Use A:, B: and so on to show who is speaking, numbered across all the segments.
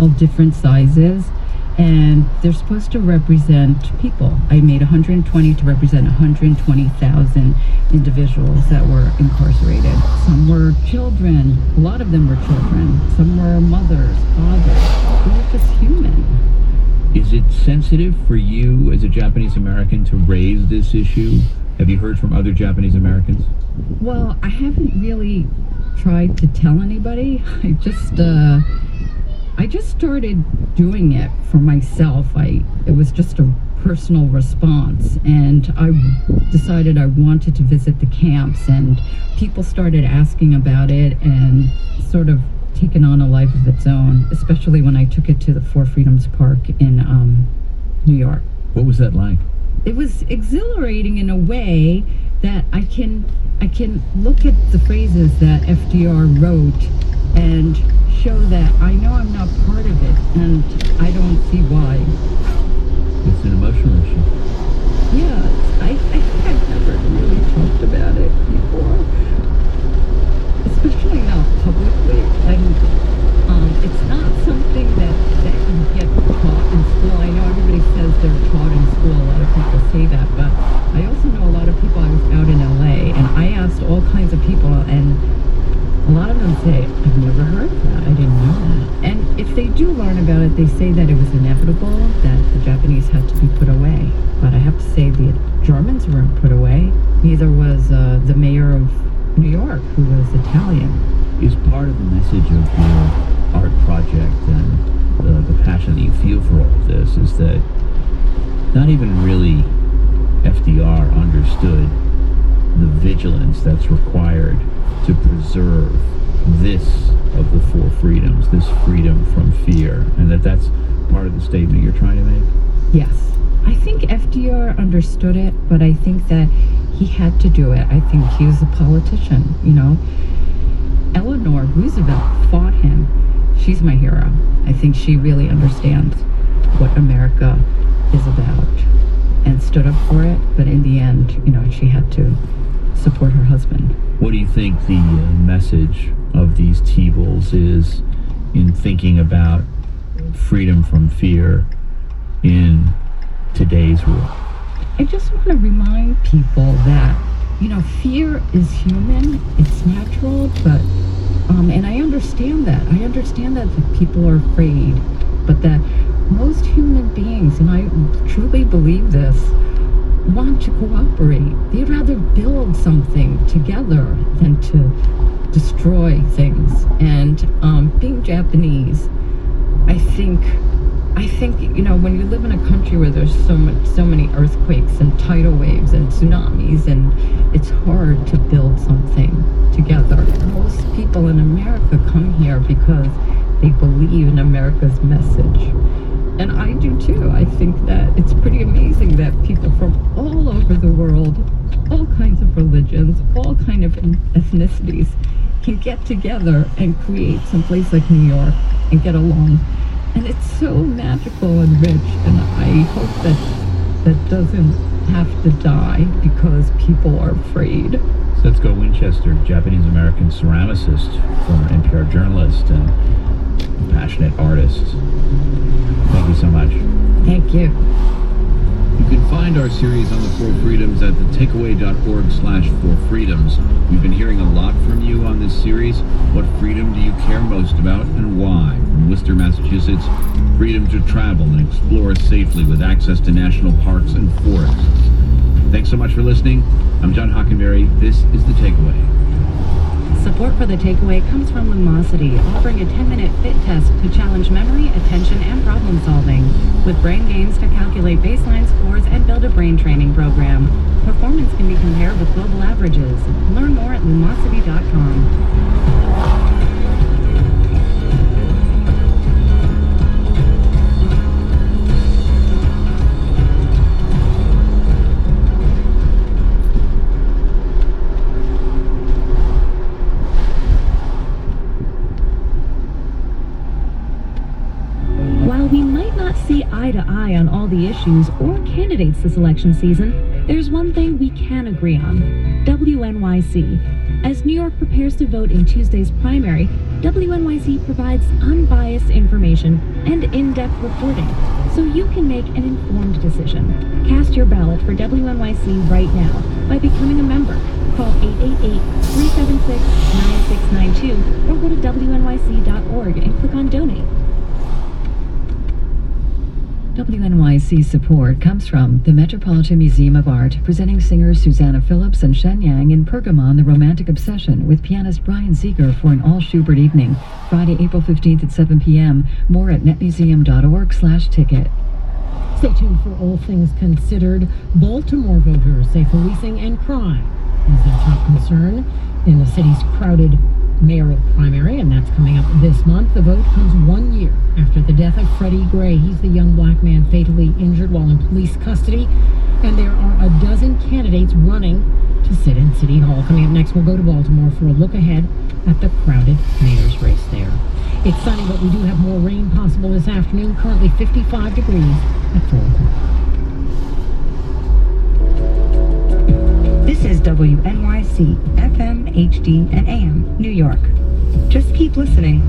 A: all different sizes, and they're supposed to represent people. I made 120 to represent 120,000 individuals that were incarcerated. Some were children. A lot of them were children. Some were mothers, fathers. They were just human.
B: Is it sensitive for you as a Japanese American to raise this issue? Have you heard from other Japanese Americans?
A: Well, I haven't really tried to tell anybody. I just started doing it for myself. It was just a personal response, and I decided I wanted to visit the camps, and people started asking about it and sort of taken on a life of its own, especially when I took it to the Four Freedoms Park in New York.
B: What was that like?
A: It was exhilarating in a way that I can look at the phrases that FDR wrote and show that I know I'm not part of it, and I don't see why.
B: It's an emotional issue.
A: Yeah, I think I've never really talked about it before, especially not publicly. It's not something that you get taught in school. I know everybody says they're taught in school. A lot of people say that, but I also know a lot of people. I was out in LA, and I asked all kinds of people, and a lot of them say, I've never heard of that. I didn't know that. And if they do learn about it, they say that it was inevitable, that the Japanese had to be put away. But I have to say the Germans weren't put away. Neither was the mayor of New York, who was Italian.
B: Is part of the message of your art project and the passion that you feel for all of this is that not even really FDR understood the vigilance that's required to preserve this of the four freedoms, this freedom from fear, and that's part of the statement you're trying to make?
A: Yes. I think FDR understood it, but I think that he had to do it. I think he was a politician, you know. Eleanor Roosevelt fought him. She's my hero. I think she really understands what America is about and stood up for it, but in the end, you know, she had to support her husband.
B: What do you think the message of these T-bills is in thinking about freedom from fear in today's world?
A: I just want to remind people that, you know, fear is human, it's natural, but, and I understand that. I understand that people are afraid, but that most human beings, and I truly believe this, want to cooperate. They'd rather build something together than to destroy things. And being Japanese, I think, you know, when you live in a country where there's so many earthquakes and tidal waves and tsunamis, and it's hard to build something together. Most people in America come here because they believe in America's message. And I do too. I think that it's pretty amazing that people from all over the world, all kinds of religions, all kinds of ethnicities can get together and create some place like New York and get along. And it's so magical and rich, and I hope that doesn't have to die because people are afraid.
B: Setsuko Winchester, Japanese-American ceramicist, former NPR journalist, and passionate artist. Thank you so much.
A: Thank you.
B: You can find our series on the Four Freedoms at thetakeaway.org/fourfreedoms. We've been hearing a lot from you on this series. What freedom do you care most about, and why? From Worcester, Massachusetts, freedom to travel and explore safely with access to national parks and forests. Thanks so much for listening. I'm John Hockenberry. This is The Takeaway.
C: Support for The Takeaway comes from Lumosity, offering a 10-minute fit test to challenge memory, attention, and problem solving, with brain games to calculate baseline scores and build a brain training program. Performance can be compared with global averages. Learn more at lumosity.com. While we might not see eye to eye on all the issues or candidates this election season, There's one thing we can agree on: WNYC. As New York prepares to vote in Tuesday's primary, WNYC provides unbiased information and in-depth reporting, so you can make an informed decision. Cast your ballot for WNYC right now by becoming a member. Call 888-376-9692 or go to WNYC.org and click on Donate.
A: WNYC support comes from the Metropolitan Museum of Art, presenting singers Susanna Phillips and Shen Yang in Pergamon, The Romantic Obsession, with pianist Brian Seeger for an all-Schubert evening, Friday, April 15th at 7 p.m. More at metmuseum.org/ticket.
D: Stay tuned for All Things Considered. Baltimore voters say policing and crime is their top concern in the city's crowded mayoral primary, and that's coming up this month. The vote comes 1 year after the death of Freddie Gray. He's the young black man fatally injured while in police custody, and there are a dozen candidates running to sit in City Hall. Coming up next, we'll go to Baltimore for a look ahead at the crowded mayor's race there. It's sunny, but we do have more rain possible this afternoon. Currently 55 degrees at 4 o'clock.
C: This is WNYC, FM, HD, and AM, New York. Just keep listening.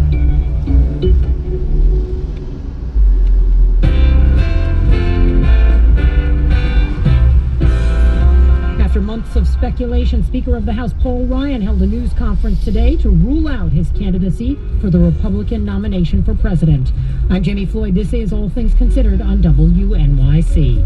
D: After months of speculation, Speaker of the House Paul Ryan held a news conference today to rule out his candidacy for the Republican nomination for president. I'm Jamie Floyd. This is All Things Considered on WNYC.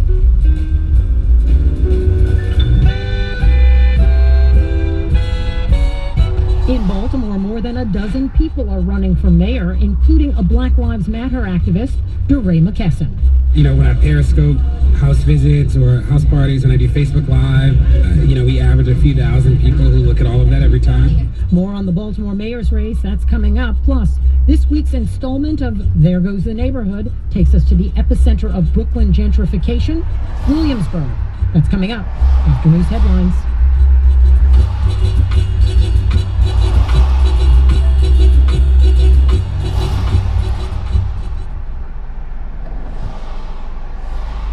D: In Baltimore, more than a dozen people are running for mayor, including a Black Lives Matter activist, DeRay McKesson.
E: You know, when I Periscope house visits or house parties, when I do Facebook Live, we average a few thousand people who look at all of that every time.
D: More on the Baltimore mayor's race, that's coming up. Plus, this week's installment of There Goes the Neighborhood takes us to the epicenter of Brooklyn gentrification, Williamsburg. That's coming up after news headlines.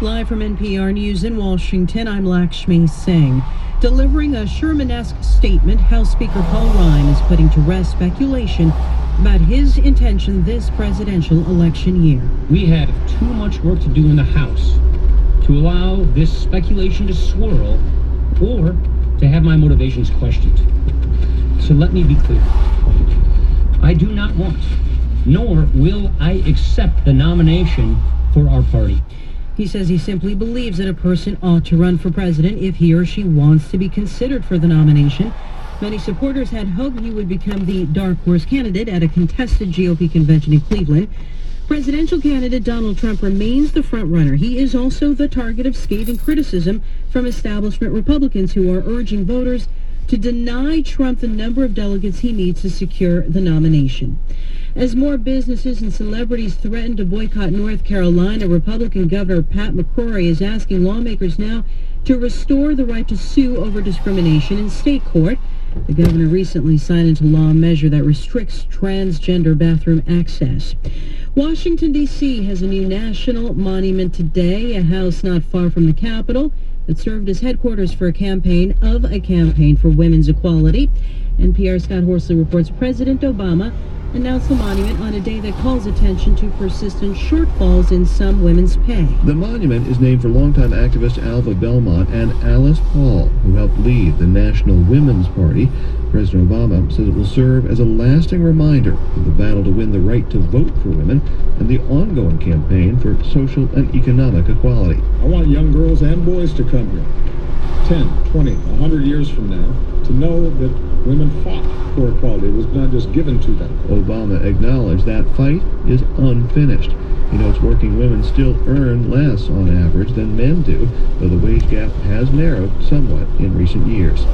F: Live from NPR News in Washington, I'm Lakshmi Singh. Delivering a Sherman-esque statement, House Speaker Paul Ryan is putting to rest speculation about his intention this presidential election year.
G: We have too much work to do in the House to allow this speculation to swirl or to have my motivations questioned. So let me be clear. I do not want, nor will I accept the nomination for our party.
F: He says he simply believes that a person ought to run for president if he or she wants to be considered for the nomination. Many supporters had hoped he would become the dark horse candidate at a contested GOP convention in Cleveland. Presidential candidate Donald Trump remains the frontrunner. He is also the target of scathing criticism from establishment Republicans who are urging voters to deny Trump the number of delegates he needs to secure the nomination. As more businesses and celebrities threaten to boycott North Carolina, Republican Governor Pat McCrory is asking lawmakers now to restore the right to sue over discrimination in state court. The governor recently signed into law a measure that restricts transgender bathroom access. Washington, D.C. has a new national monument today, a house not far from the Capitol that served as headquarters for a campaign for women's equality. NPR's Scott Horsley reports President Obama announced the monument on a day that calls attention to persistent shortfalls in some women's pay.
H: The monument is named for longtime activist Alva Belmont and Alice Paul, who helped lead the National Women's Party. President Obama says it will serve as a lasting reminder of the battle to win the right to vote for women and the ongoing campaign for social and economic equality.
I: I want young girls and boys to come here 10, 20, 100 years from now to know that women fought for equality. It was not just given to them.
H: Obama acknowledged that fight is unfinished. He notes working women still earn less on average than men do, though the wage gap has narrowed somewhat in recent years.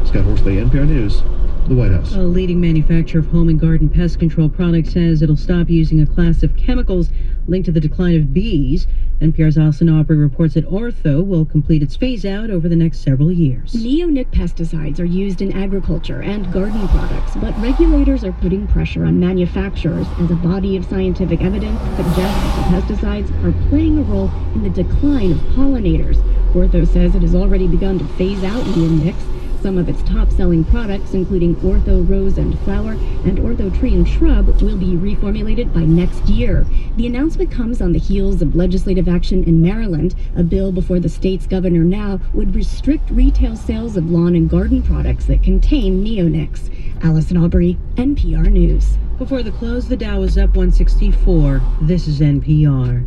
H: Scott Horsley, NPR News, the White House.
F: A leading manufacturer of home and garden pest control products says it'll stop using a class of chemicals linked to the decline of bees. NPR's Allison Aubrey reports that Ortho will complete its phase-out over the next several years.
J: Neonic pesticides are used in agriculture and gardening products, but regulators are putting pressure on manufacturers as a body of scientific evidence suggests that the pesticides are playing a role in the decline of pollinators. Ortho says it has already begun to phase out neonics. Some of its top-selling products, including Ortho Rose and Flower and Ortho Tree and Shrub, will be reformulated by next year. The announcement comes on the heels of legislative action in Maryland. A bill before the state's governor now would restrict retail sales of lawn and garden products that contain neonics. Allison Aubrey, NPR News.
F: Before the close, the Dow was up 164. This is NPR.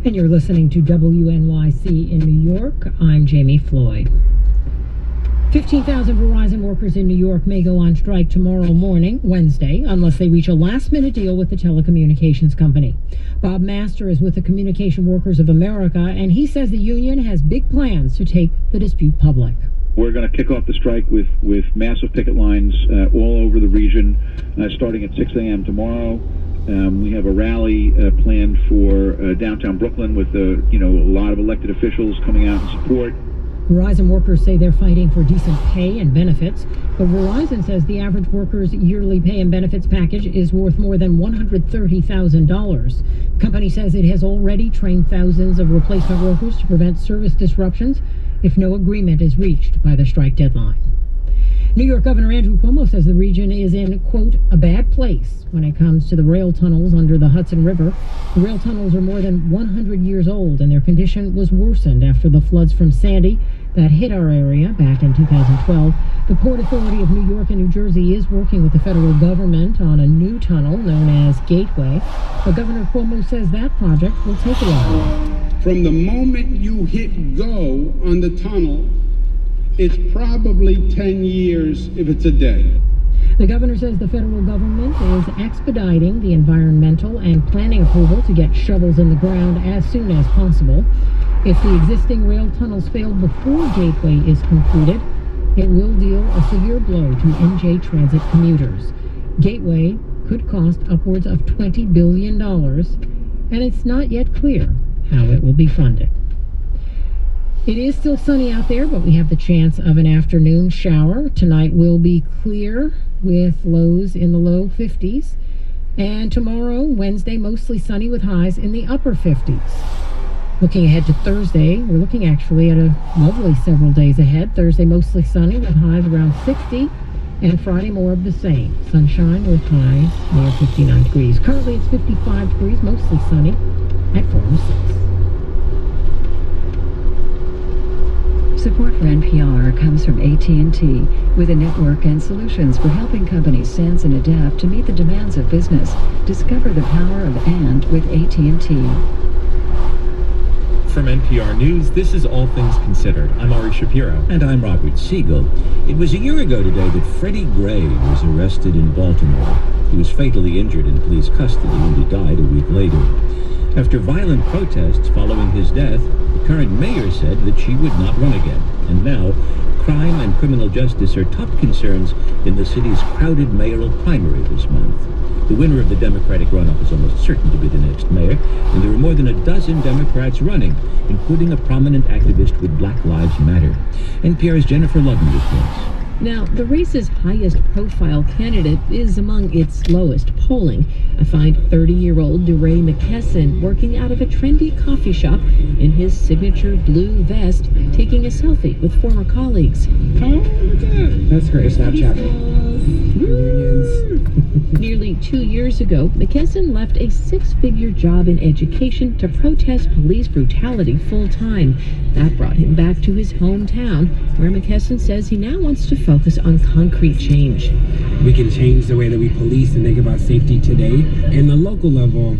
D: And you're listening to WNYC in New York. I'm Jamie Floyd. 15,000 Verizon workers in New York may go on strike tomorrow morning, Wednesday, unless they reach a last-minute deal with the telecommunications company. Bob Master is with the Communication Workers of America, and he says the union has big plans to take the dispute public.
K: We're going to kick off the strike with massive picket lines all over the region, starting at 6 a.m. tomorrow. We have a rally planned for downtown Brooklyn with a lot of elected officials coming out in support.
D: Verizon workers say they're fighting for decent pay and benefits, but Verizon says the average worker's yearly pay and benefits package is worth more than $130,000. The company says it has already trained thousands of replacement workers to prevent service disruptions if no agreement is reached by the strike deadline. New York Governor Andrew Cuomo says the region is in, quote, a bad place when it comes to the rail tunnels under the Hudson River. The rail tunnels are more than 100 years old, and their condition was worsened after the floods from Sandy that hit our area back in 2012. The Port Authority of New York and New Jersey is working with the federal government on a new tunnel known as Gateway, but Governor Cuomo says that project will take a while.
L: From the moment you hit go on the tunnel, it's probably 10 years if it's a day.
D: The governor says the federal government is expediting the environmental and planning approval to get shovels in the ground as soon as possible. If the existing rail tunnels fail before Gateway is completed, it will deal a severe blow to NJ Transit commuters. Gateway could cost upwards of $20 billion, and it's not yet clear how it will be funded. It is still sunny out there, but we have the chance of an afternoon shower. Tonight will be clear with lows in the low 50s. And tomorrow, Wednesday, mostly sunny with highs in the upper 50s. Looking ahead to Thursday, we're looking actually at a lovely several days ahead. Thursday, mostly sunny with highs around 60. And Friday, more of the same. Sunshine with highs near 59 degrees. Currently, it's 55 degrees, mostly sunny at 406.
A: Support for NPR comes from AT&T, with a network and solutions for helping companies sense and adapt to meet the demands of business. Discover the power of "and" with AT&T.
M: From NPR News, this is All Things Considered. I'm Ari Shapiro.
B: And I'm Robert Siegel. It was a year ago today that Freddie Gray was arrested in Baltimore. He was fatally injured in police custody and he died a week later. After violent protests following his death, the current mayor said that she would not run again. And now, crime and criminal justice are top concerns in the city's crowded mayoral primary this month. The winner of the Democratic runoff is almost certain to be the next mayor, and there are more than a dozen Democrats running, including a prominent activist with Black Lives Matter. NPR's Jennifer Ludden reports.
C: Now, the race's highest profile candidate is among its lowest polling. I find 30-year-old DeRay McKesson working out of a trendy coffee shop in his signature blue vest, taking a selfie with former colleagues.
E: That's great. Snapchat.
C: Nearly 2 years ago, McKesson left a six-figure job in education to protest police brutality full-time. That brought him back to his hometown, where McKesson says he now wants to focus on concrete change.
E: We can change the way that we police and think about safety today. And the local level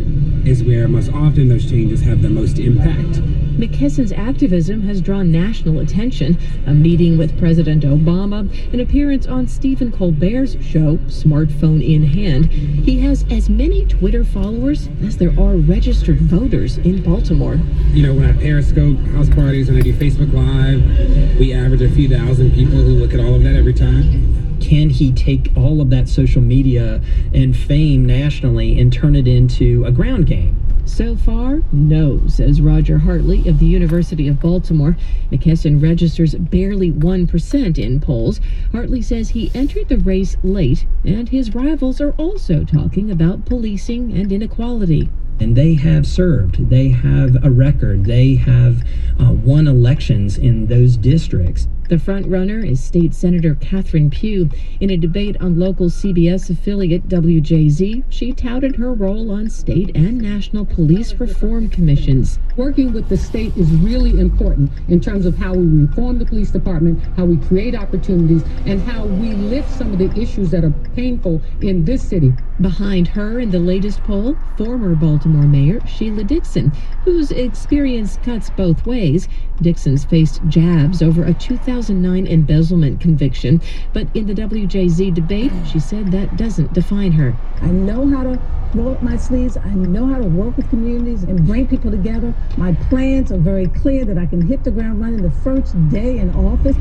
E: is where most often those changes have the most impact.
C: McKesson's activism has drawn national attention. A meeting with President Obama, an appearance on Stephen Colbert's show, Smartphone in Hand. He has as many Twitter followers as there are registered voters in Baltimore.
E: You know, when I Periscope house parties, when I do Facebook Live, we average a few thousand people who look at all of that every time.
N: Can he take all of that social media and fame nationally and turn it into a ground game?
D: So far, no, says Roger Hartley of the University of Baltimore. McKesson registers barely 1% in polls. Hartley says he entered the race late, and his rivals are also talking about policing and inequality.
N: And they have served. They have a record. They have won elections in those districts.
D: The front runner is State Senator Catherine Pugh. In a debate on local CBS affiliate WJZ, she touted her role on state and national police reform commissions.
O: Working with the state is really important in terms of how we reform the police department, how we create opportunities, and how we lift some of the issues that are painful in this city.
D: Behind her in the latest poll, former Baltimore Mayor Sheila Dixon, whose experience cuts both ways. Dixon's faced jabs over a 2009 embezzlement conviction, but in the WJZ debate, she said that doesn't define her.
O: I know how to roll up my sleeves. I know how to work with communities and bring people together. My plans are very clear that I can hit the ground running the first day in office.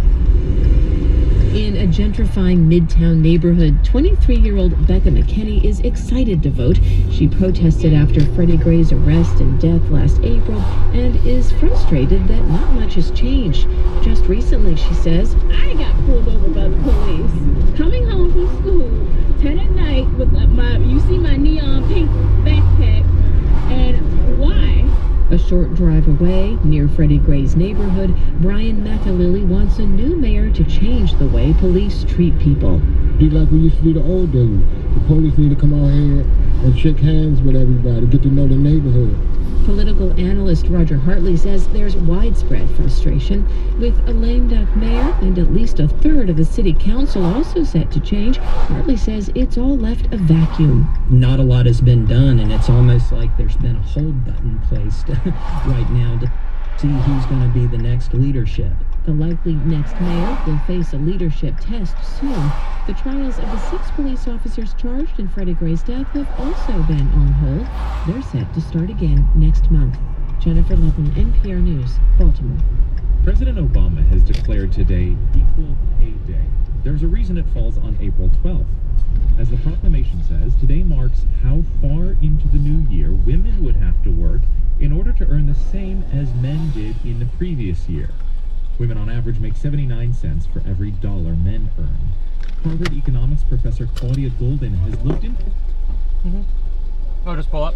D: In a gentrifying Midtown neighborhood, 23-year-old Becca McKinney is excited to vote. She protested after Freddie Gray's arrest and death last April and is frustrated that not much has changed. Just recently, she says,
P: I got pulled over by the police. Coming home from school, 10 at night with you see my neon pink backpack, and why?
D: A short drive away, near Freddie Gray's neighborhood, Brian McAlilly wants a new mayor to change the way police treat people.
Q: Be like we used to do the old days. The police need to come out here and shake hands with everybody, get to know the neighborhood.
D: Political analyst Roger Hartley says there's widespread frustration. With a lame duck mayor and at least a third of the city council also set to change, Hartley says it's all left a vacuum.
N: Not a lot has been done, and it's almost like there's been a hold button placed right now to see who's going to be the next leadership.
D: The likely next mayor will face a leadership test soon. The trials of the 6 police officers charged in Freddie Gray's death have also been on hold. They're set to start again next month. Jennifer Levin, NPR News, Baltimore.
M: President Obama has declared today Equal Pay Day. There's a reason it falls on April 12th. As the proclamation says, today marks how far into the new year women would have to work in order to earn the same as men did in the previous year. Women on average make 79 cents for every dollar men earn. Harvard economics professor Claudia Golden has looked into...
R: Oh, just pull up.